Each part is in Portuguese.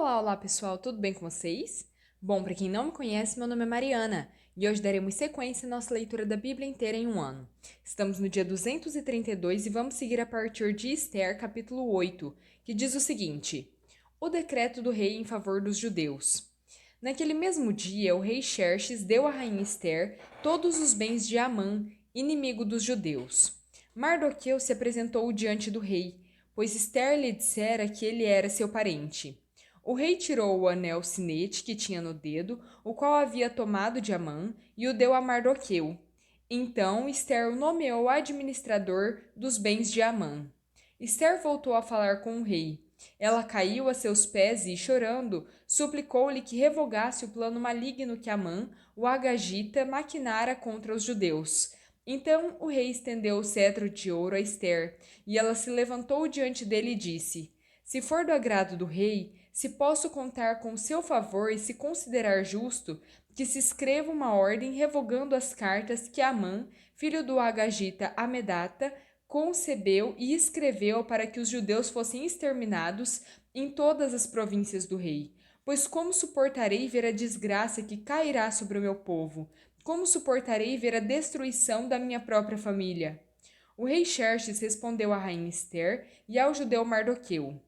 Olá pessoal, tudo bem com vocês? Bom, para quem não me conhece, meu nome é Mariana e hoje daremos sequência à nossa leitura da Bíblia inteira em um ano. Estamos no dia 232 e vamos seguir a partir de Esther, capítulo 8, que diz o seguinte: O decreto do rei em favor dos judeus. Naquele mesmo dia, o rei Xerxes deu à rainha Esther todos os bens de Amã, inimigo dos judeus. Mardoqueu se apresentou diante do rei, pois Esther lhe dissera que ele era seu parente. O rei tirou o anel sinete que tinha no dedo, o qual havia tomado de Amã, e o deu a Mardoqueu. Então Esther o nomeou administrador dos bens de Amã. Esther voltou a falar com o rei. Ela caiu a seus pés e, chorando, suplicou-lhe que revogasse o plano maligno que Amã, o Agagita, maquinara contra os judeus. Então o rei estendeu o cetro de ouro a Esther, e ela se levantou diante dele e disse: Se for do agrado do rei, se posso contar com o seu favor e se considerar justo, que se escreva uma ordem revogando as cartas que Amã, filho do Agagita Amedata, concebeu e escreveu para que os judeus fossem exterminados em todas as províncias do rei. Pois como suportarei ver a desgraça que cairá sobre o meu povo? Como suportarei ver a destruição da minha própria família? O rei Xerxes respondeu à rainha Esther e ao judeu Mardoqueu: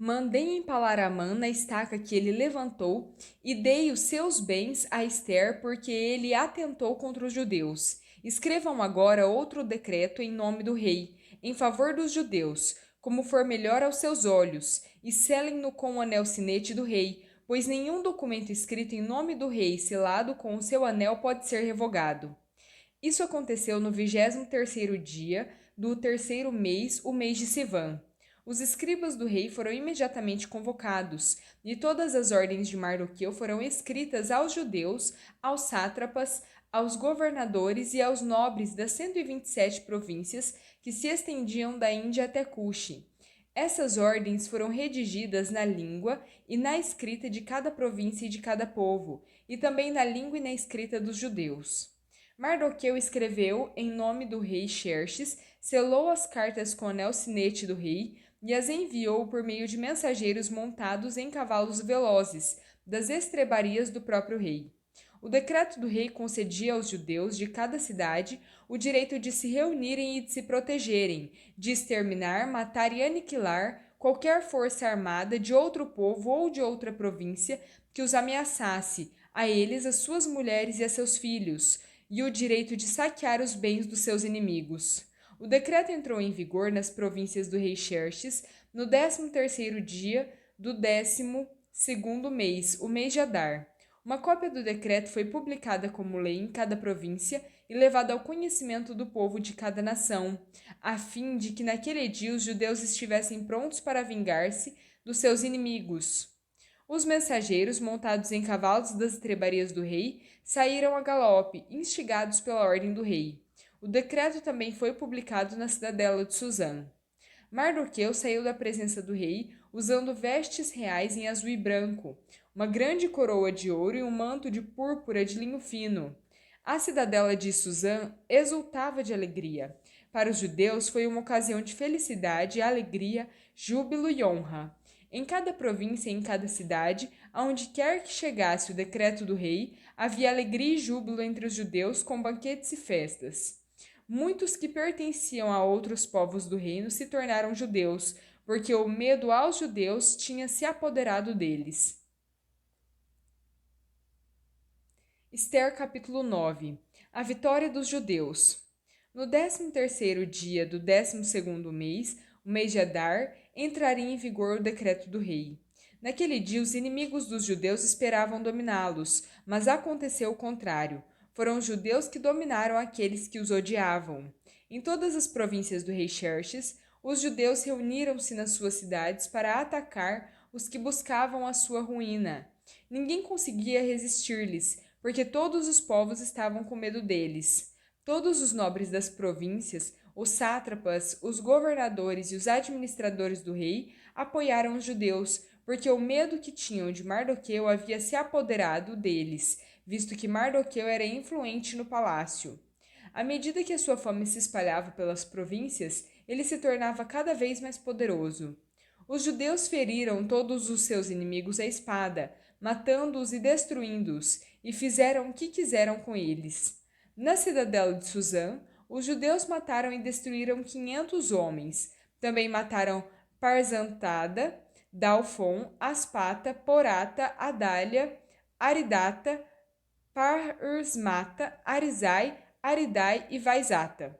Mandei empalar Amã na estaca que ele levantou e dei os seus bens a Esther porque ele atentou contra os judeus. Escrevam agora outro decreto em nome do rei, em favor dos judeus, como for melhor aos seus olhos, e selem-no com o anel sinete do rei, pois nenhum documento escrito em nome do rei selado com o seu anel pode ser revogado. Isso aconteceu no 23º dia do terceiro mês, o mês de Sivan. Os escribas do rei foram imediatamente convocados, e todas as ordens de Mardoqueu foram escritas aos judeus, aos sátrapas, aos governadores e aos nobres das 127 províncias que se estendiam da Índia até Cuxi. Essas ordens foram redigidas na língua e na escrita de cada província e de cada povo, e também na língua e na escrita dos judeus. Mardoqueu escreveu em nome do rei Xerxes, selou as cartas com o anel sinete do rei e as enviou por meio de mensageiros montados em cavalos velozes, das estrebarias do próprio rei. O decreto do rei concedia aos judeus de cada cidade o direito de se reunirem e de se protegerem, de exterminar, matar e aniquilar qualquer força armada de outro povo ou de outra província que os ameaçasse, a eles, as suas mulheres e a seus filhos, e o direito de saquear os bens dos seus inimigos. O decreto entrou em vigor nas províncias do rei Xerxes no 13º dia do 12º mês, o mês de Adar. Uma cópia do decreto foi publicada como lei em cada província e levada ao conhecimento do povo de cada nação, a fim de que naquele dia os judeus estivessem prontos para vingar-se dos seus inimigos. Os mensageiros, montados em cavalos das estrebarias do rei, saíram a galope, instigados pela ordem do rei. O decreto também foi publicado na cidadela de Suzã. Mardoqueu saiu da presença do rei, usando vestes reais em azul e branco, uma grande coroa de ouro e um manto de púrpura de linho fino. A cidadela de Suzã exultava de alegria. Para os judeus foi uma ocasião de felicidade, alegria, júbilo e honra. Em cada província e em cada cidade, aonde quer que chegasse o decreto do rei, havia alegria e júbilo entre os judeus com banquetes e festas. Muitos que pertenciam a outros povos do reino se tornaram judeus, porque o medo aos judeus tinha se apoderado deles. Esther capítulo 9. A vitória dos judeus. No 13º dia do 12º mês, o mês de Adar, entraria em vigor o decreto do rei. Naquele dia, os inimigos dos judeus esperavam dominá-los, mas aconteceu o contrário. Foram os judeus que dominaram aqueles que os odiavam. Em todas as províncias do rei Xerxes, os judeus reuniram-se nas suas cidades para atacar os que buscavam a sua ruína. Ninguém conseguia resistir-lhes, porque todos os povos estavam com medo deles. Todos os nobres das províncias, os sátrapas, os governadores e os administradores do rei apoiaram os judeus, porque o medo que tinham de Mardoqueu havia se apoderado deles, visto que Mardoqueu era influente no palácio. À medida que a sua fama se espalhava pelas províncias, ele se tornava cada vez mais poderoso. Os judeus feriram todos os seus inimigos à espada, matando-os e destruindo-os, e fizeram o que quiseram com eles. Na cidadela de Suzã, os judeus mataram e destruíram 500 homens. Também mataram Parzantada, Dalfon, Aspata, Porata, Adália, Aridata, Parsmata, Arizai, Aridai e Vaizata,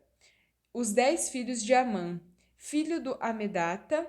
os 10 filhos de Amã, filho do Amedata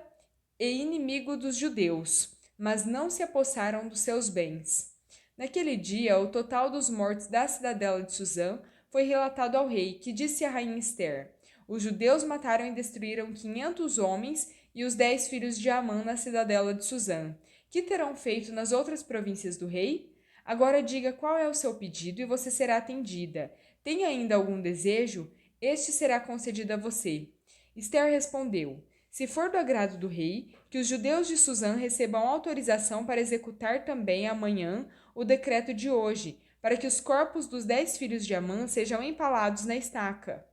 e inimigo dos judeus, mas não se apossaram dos seus bens. Naquele dia, o total dos mortos da cidadela de Suzã foi relatado ao rei, que disse à rainha Ester: os judeus mataram e destruíram 500 homens e os 10 filhos de Amã na cidadela de Suzã. Que terão feito nas outras províncias do rei? Agora diga qual é o seu pedido e você será atendida. Tem ainda algum desejo? Este será concedido a você. Ester respondeu: se for do agrado do rei, que os judeus de Suzã recebam autorização para executar também amanhã o decreto de hoje, para que os corpos dos 10 filhos de Amã sejam empalados na estaca.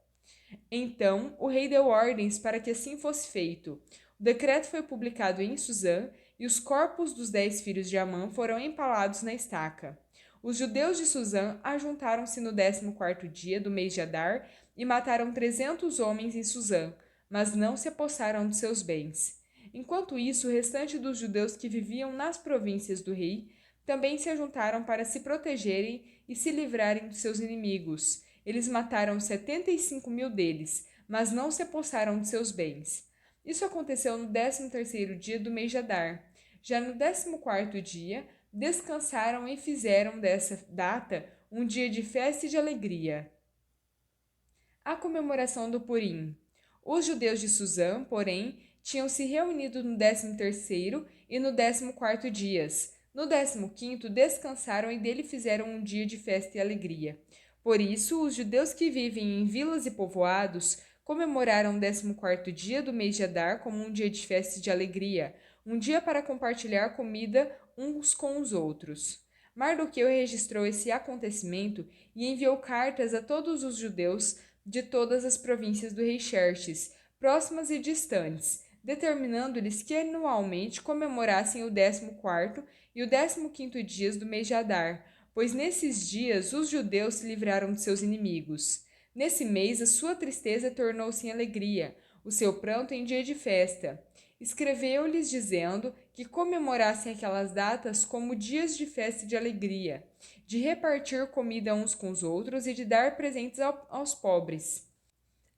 Então o rei deu ordens para que assim fosse feito. O decreto foi publicado em Suzã, e os corpos dos 10 filhos de Amã foram empalados na estaca. Os judeus de Suzã ajuntaram-se no 14º dia do mês de Adar e mataram 300 homens em Suzã, mas não se apossaram dos seus bens. Enquanto isso, o restante dos judeus que viviam nas províncias do rei também se ajuntaram para se protegerem e se livrarem dos seus inimigos. Eles mataram 75.000 deles, mas não se apossaram de seus bens. Isso aconteceu no 13º dia do mês de Adar. Já no 14º dia, descansaram e fizeram dessa data um dia de festa e de alegria. A comemoração do Purim. Os judeus de Suzã, porém, tinham se reunido no 13º e no 14º dias. No 15º descansaram e dele fizeram um dia de festa e alegria. Por isso, os judeus que vivem em vilas e povoados comemoraram o 14º dia do mês de Adar como um dia de festa e de alegria, um dia para compartilhar comida uns com os outros. Mardoqueu registrou esse acontecimento e enviou cartas a todos os judeus de todas as províncias do rei Xerxes, próximas e distantes, determinando-lhes que anualmente comemorassem o 14º e o 15º dias do mês de Adar, pois nesses dias os judeus se livraram de seus inimigos. Nesse mês a sua tristeza tornou-se em alegria, o seu pranto em dia de festa. Escreveu-lhes dizendo que comemorassem aquelas datas como dias de festa e de alegria, de repartir comida uns com os outros e de dar presentes aos pobres.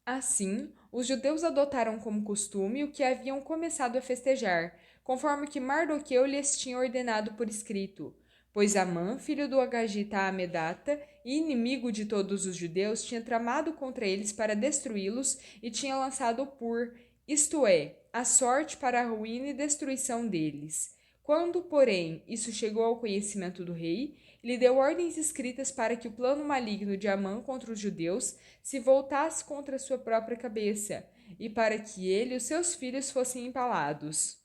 Assim, os judeus adotaram como costume o que haviam começado a festejar, conforme que Mardoqueu lhes tinha ordenado por escrito, pois Amã, filho do Agagita Amedata e inimigo de todos os judeus, tinha tramado contra eles para destruí-los e tinha lançado o pur, isto é, a sorte para a ruína e destruição deles. Quando, porém, isso chegou ao conhecimento do rei, lhe deu ordens escritas para que o plano maligno de Amã contra os judeus se voltasse contra sua própria cabeça, e para que ele e os seus filhos fossem empalados.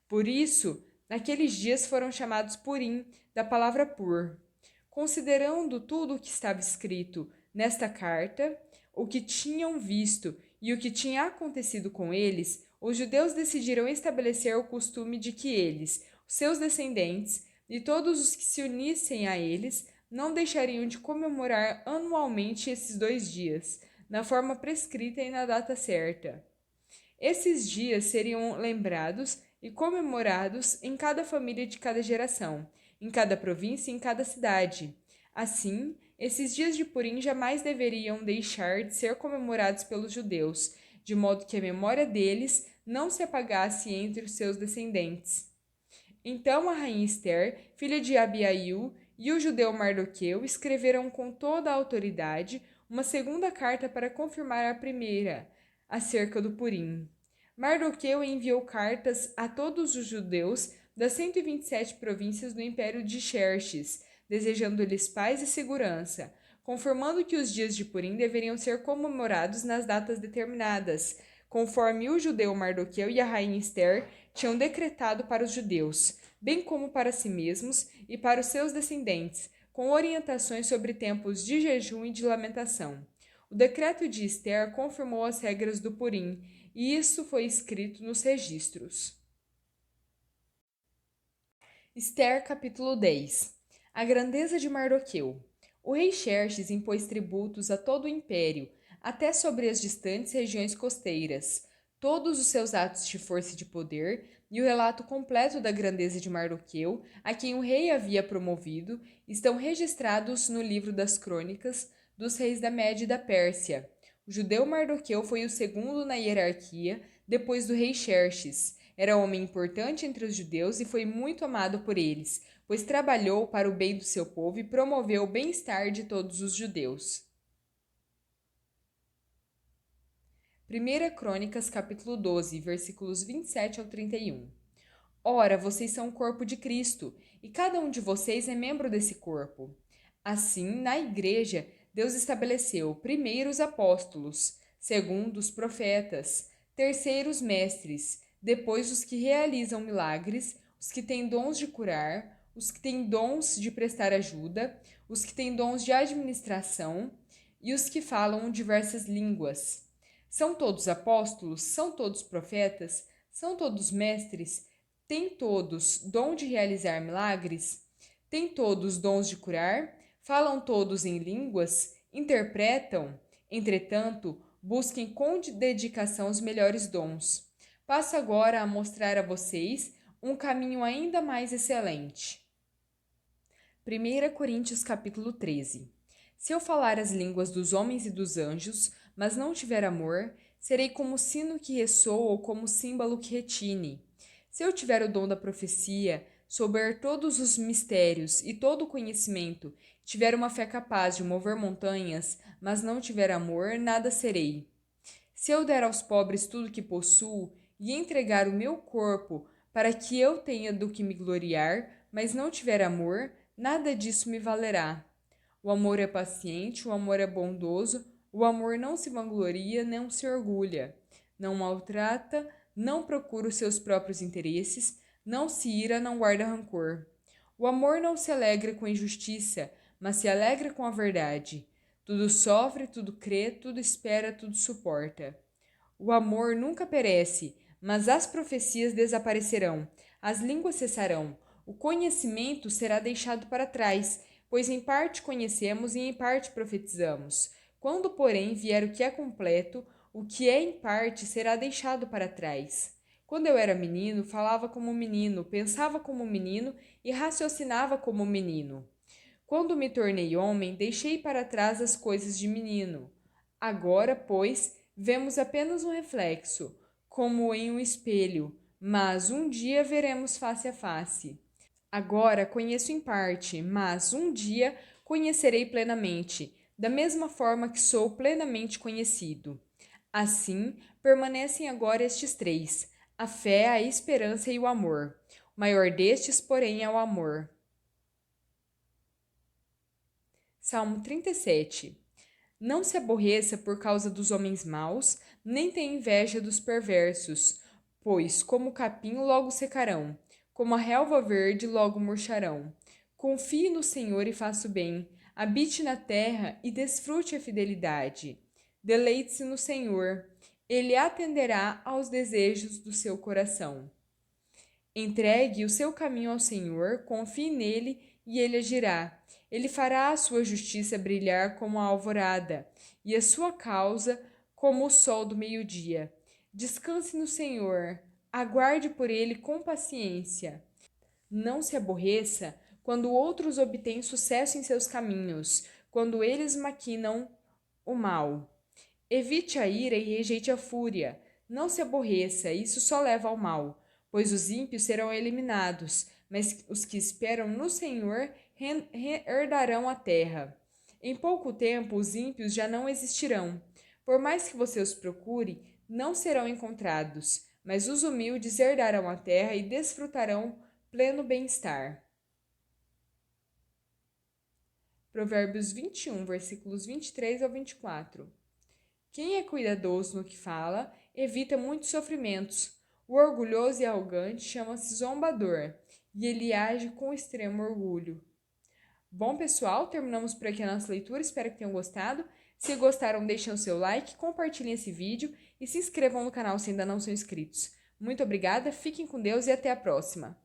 Por isso, naqueles dias foram chamados Purim, da palavra pur. Considerando tudo o que estava escrito nesta carta, o que tinham visto e o que tinha acontecido com eles, os judeus decidiram estabelecer o costume de que eles, os seus descendentes e todos os que se unissem a eles não deixariam de comemorar anualmente esses 2 dias, na forma prescrita e na data certa. Esses dias seriam lembrados e comemorados em cada família de cada geração, em cada província e em cada cidade. Assim, esses dias de Purim jamais deveriam deixar de ser comemorados pelos judeus, de modo que a memória deles não se apagasse entre os seus descendentes. Então a rainha Ester, filha de Abiail, e o judeu Mardoqueu escreveram com toda a autoridade uma segunda carta para confirmar a primeira, acerca do Purim. Mardoqueu enviou cartas a todos os judeus das 127 províncias do império de Xerxes, desejando-lhes paz e segurança, confirmando que os dias de Purim deveriam ser comemorados nas datas determinadas, conforme o judeu Mardoqueu e a rainha Ester tinham decretado para os judeus, bem como para si mesmos e para os seus descendentes, com orientações sobre tempos de jejum e de lamentação. O decreto de Ester confirmou as regras do Purim, e isso foi escrito nos registros. Esther, capítulo 10. A grandeza de Mardoqueu. O rei Xerxes impôs tributos a todo o império, até sobre as distantes regiões costeiras. Todos os seus atos de força e de poder, e o relato completo da grandeza de Mardoqueu, a quem o rei havia promovido, estão registrados no livro das crônicas dos reis da Média e da Pérsia. O judeu Mardoqueu foi o segundo na hierarquia, depois do rei Xerxes. Era homem importante entre os judeus e foi muito amado por eles, pois trabalhou para o bem do seu povo e promoveu o bem-estar de todos os judeus. 1 Crônicas, capítulo 12, versículos 27 ao 31. Ora, vocês são o corpo de Cristo, e cada um de vocês é membro desse corpo. Assim, na igreja, Deus estabeleceu primeiro os apóstolos, segundo os profetas, terceiro os mestres, depois os que realizam milagres, os que têm dons de curar, os que têm dons de prestar ajuda, os que têm dons de administração e os que falam diversas línguas. São todos apóstolos? São todos profetas? São todos mestres? Têm todos dom de realizar milagres? Têm todos dons de curar? Falam todos em línguas? Interpretam? Entretanto, busquem com dedicação os melhores dons. Passo agora a mostrar a vocês um caminho ainda mais excelente. 1 Coríntios capítulo 13. Se eu falar as línguas dos homens e dos anjos, mas não tiver amor, serei como sino que ressoa ou como símbolo que retine. Se eu tiver o dom da profecia, souber todos os mistérios e todo o conhecimento, tiver uma fé capaz de mover montanhas, mas não tiver amor, nada serei. Se eu der aos pobres tudo que possuo e entregar o meu corpo para que eu tenha do que me gloriar, mas não tiver amor, nada disso me valerá. O amor é paciente, o amor é bondoso, o amor não se vangloria, não se orgulha, não maltrata, não procura os seus próprios interesses, não se ira, não guarda rancor. O amor não se alegra com a injustiça, mas se alegra com a verdade. Tudo sofre, tudo crê, tudo espera, tudo suporta. O amor nunca perece, mas as profecias desaparecerão, as línguas cessarão, o conhecimento será deixado para trás, pois em parte conhecemos e em parte profetizamos. Quando, porém, vier o que é completo, o que é em parte será deixado para trás. Quando eu era menino, falava como menino, pensava como menino e raciocinava como menino. Quando me tornei homem, deixei para trás as coisas de menino. Agora, pois, vemos apenas um reflexo, como em um espelho, mas um dia veremos face a face. Agora conheço em parte, mas um dia conhecerei plenamente, da mesma forma que sou plenamente conhecido. Assim, permanecem agora estes três: a fé, a esperança e o amor. O maior destes, porém, é o amor. Salmo 37. Não se aborreça por causa dos homens maus, nem tenha inveja dos perversos, pois, como o capim, logo secarão, como a relva verde, logo murcharão. Confie no Senhor e faça o bem, habite na terra e desfrute a fidelidade. Deleite-se no Senhor, ele atenderá aos desejos do seu coração. Entregue o seu caminho ao Senhor, confie nele e ele agirá. Ele fará a sua justiça brilhar como a alvorada e a sua causa como o sol do meio-dia. Descanse no Senhor, aguarde por ele com paciência. Não se aborreça quando outros obtêm sucesso em seus caminhos, quando eles maquinam o mal. Evite a ira e rejeite a fúria. Não se aborreça, isso só leva ao mal, pois os ímpios serão eliminados, mas os que esperam no Senhor herdarão a terra. Em pouco tempo, os ímpios já não existirão. Por mais que você os procure, não serão encontrados, mas os humildes herdarão a terra e desfrutarão pleno bem-estar. Provérbios 21, versículos 23 ao 24. Quem é cuidadoso no que fala, evita muitos sofrimentos. O orgulhoso e arrogante chama-se zombador, e ele age com extremo orgulho. Bom, pessoal, terminamos por aqui a nossa leitura, espero que tenham gostado. Se gostaram, deixem o seu like, compartilhem esse vídeo e se inscrevam no canal se ainda não são inscritos. Muito obrigada, fiquem com Deus e até a próxima!